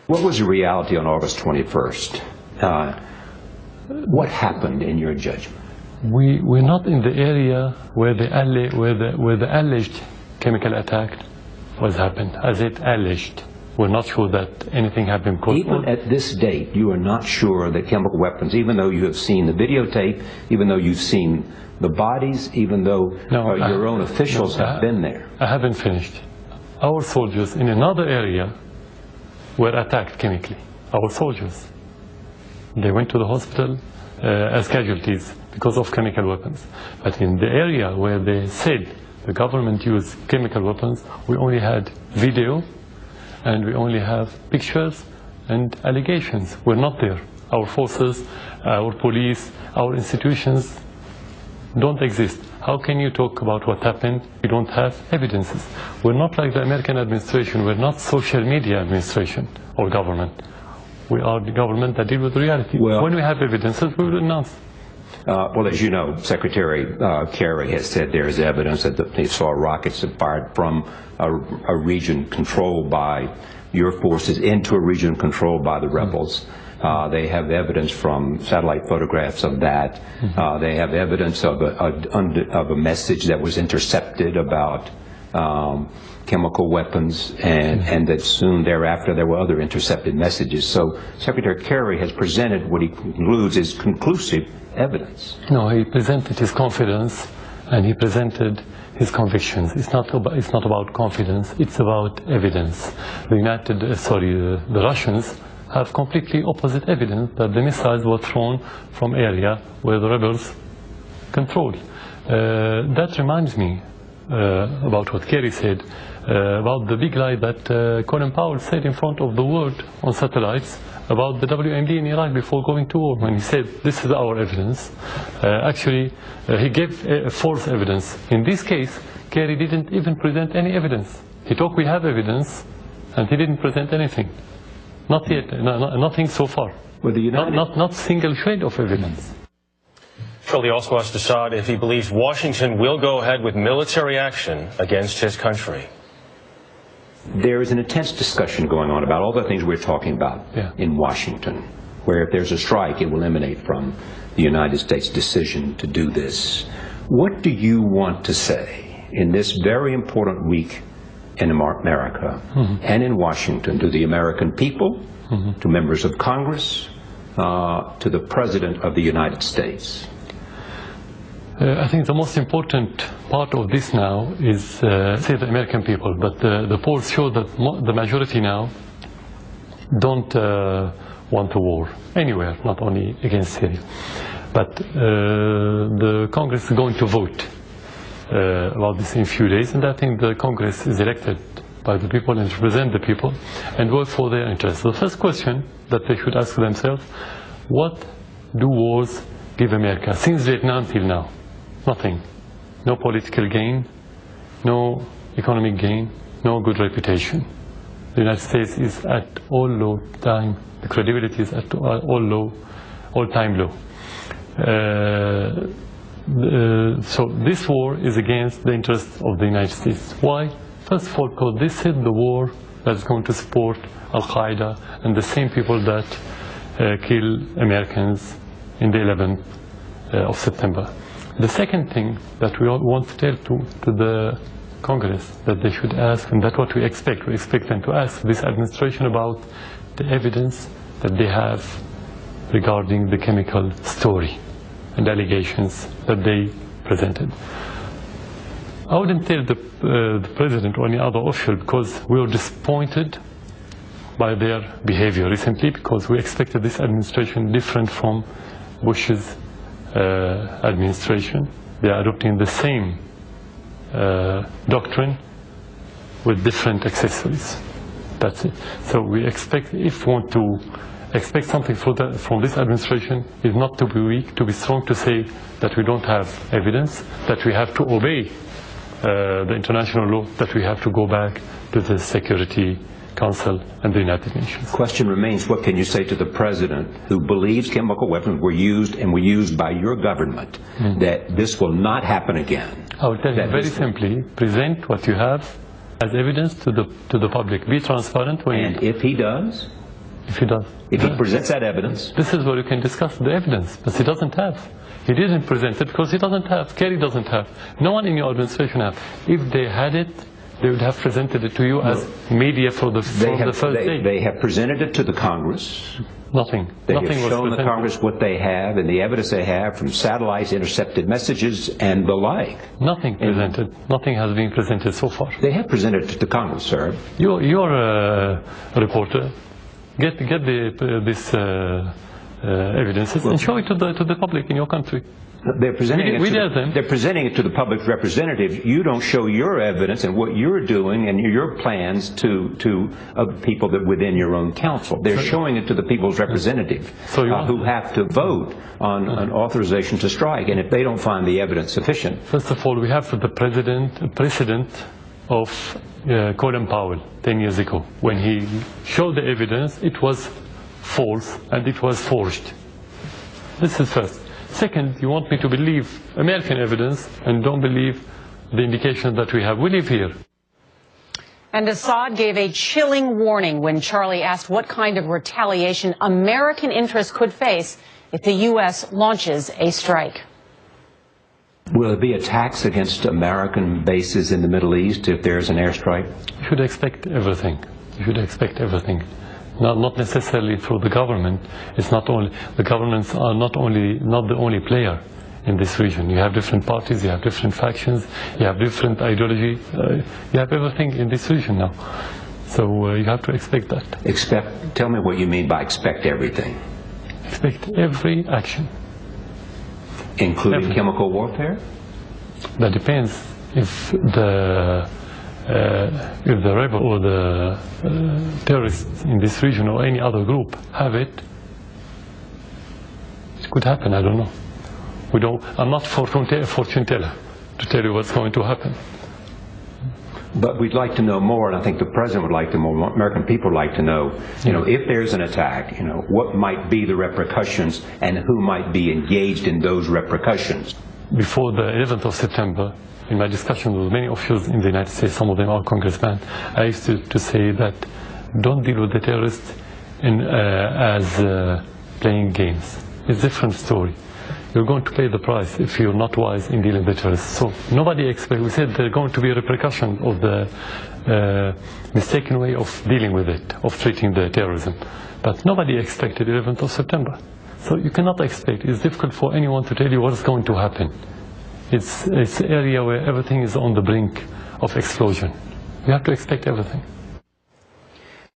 What was the reality on August 21st? What happened in your judgment? We're not in the area where the alleged chemical attack was happened, as it alleged. We're not sure that anything had been caused. Even at this date, you are not sure that chemical weapons, even though you have seen the videotape, even though you've seen the bodies, even though your own officials have been there. I haven't finished. Our soldiers in another area were attacked chemically. Our soldiers. They went to the hospital as casualties because of chemical weapons. But in the area where they said the government used chemical weapons, we only had video and we only have pictures and allegations. We're not there. Our forces, our police, our institutions don't exist. How can you talk about what happened? You don't have evidences. We're not like the American administration. We're not social media administration or government. We are the government that deal with reality. Well, when we have evidences, we will announce. Well, as you know, Secretary Kerry has said there is evidence that they saw rockets that fired from a region controlled by your forces into a region controlled by the rebels. They have evidence from satellite photographs of that. They have evidence of a message that was intercepted about chemical weapons, and that soon thereafter there were other intercepted messages. So Secretary Kerry has presented what he concludes is conclusive evidence. No, he presented his confidence and he presented his convictions. It's not about confidence, it's about evidence. The Russians have completely opposite evidence that the missiles were thrown from area where the rebels control. That reminds me about what Kerry said, about the big lie that Colin Powell said in front of the world on satellites about the WMD in Iraq before going to war, when he said, this is our evidence. Actually, he gave false evidence. In this case, Kerry didn't even present any evidence. He talked, we have evidence, and he didn't present anything. Not yet, nothing so far. Well, not single shred of evidence. Shirley also asked Assad if he believes Washington will go ahead with military action against his country. There is an intense discussion going on about all the things we're talking about in Washington, where if there's a strike, it will emanate from the United States' decision to do this. What do you want to say in this very important week in America and in Washington to the American people, to members of Congress, to the President of the United States? I think the most important part of this now is, say, the American people, but the polls show that the majority now don't want a war anywhere, not only against Syria. But the Congress is going to vote about this in a few days, and I think the Congress is elected by the people and represent the people and work for their interests. The first question that they should ask themselves, what do wars give America since Vietnam till now? Nothing. No political gain, no economic gain, no good reputation. The United States is at all time, the credibility is at all-time low. So this war is against the interests of the United States. Why? First of all, because this is the war that's going to support Al-Qaeda and the same people that kill Americans in the 11th of September. The second thing that we want to tell to the Congress that they should ask, and that's what we expect them to ask this administration about the evidence that they have regarding the chemical story and allegations that they presented. I wouldn't tell the President or any other official, because we were disappointed by their behavior recently, because we expected this administration different from Bush's administration. They are adopting the same doctrine with different accessories. That's it. So we expect, if we want to expect something from this administration, is not to be weak, to be strong, to say that we don't have evidence, that we have to obey the international law, that we have to go back to the Security Council and the United Nations. The question remains, what can you say to the President who believes chemical weapons were used and were used by your government, that this will not happen again? I will tell you very simply, present what you have as evidence to the public. Be transparent. And if he does? If he does. If he presents that evidence. This is where you can discuss the evidence, but he doesn't have. He didn't present it because he doesn't have. Kerry doesn't have. No one in your administration have. If they had it, they would have presented it to you as media from the first day. They have presented it to the Congress. Nothing. They Nothing have shown the Congress what they have and the evidence they have from satellites, intercepted messages, and the like. Nothing presented. Nothing has been presented so far. They have presented it to the Congress, sir. You're a reporter. Get this evidences and show it to the public in your country. They're presenting they're presenting it to the public representatives. You don't show your evidence and what you're doing and your plans to people that within your own council. They're showing it to the people's representatives who have to vote on an authorization to strike. And if they don't find the evidence sufficient. First of all, we have the precedent of Colin Powell 10 years ago. When he showed the evidence, it was false and it was forged. This is first. Second, you want me to believe American evidence and don't believe the indication that we have. We live here. And Assad gave a chilling warning when Charlie asked what kind of retaliation American interests could face if the U.S. launches a strike. Will there be attacks against American bases in the Middle East if there's an airstrike? You should expect everything. You should expect everything. Not necessarily through the government. It's not only the governments are not the only player in this region. You have different parties, you have different factions, you have different ideology. You have everything in this region now. So you have to expect that. Tell me what you mean by expect everything. Expect every action. Including chemical warfare? That depends if the rebel or the terrorists in this region or any other group have it. It could happen, I don't know. I'm not fortune teller to tell you what's going to happen. But we'd like to know more, and I think the President would like to know, American people would like to know, if there's an attack, what might be the repercussions and who might be engaged in those repercussions. Before the 11th of September, in my discussions with many officials in the United States, some of them are congressmen, I used to say that don't deal with the terrorists as playing games. It's a different story. You're going to pay the price if you're not wise in dealing with terrorists. So nobody expects, we said there's going to be a repercussion of the mistaken way of dealing with it, of treating the terrorism. But nobody expected 11th of September. So you cannot expect, it's difficult for anyone to tell you what's going to happen. It's an area where everything is on the brink of explosion. You have to expect everything.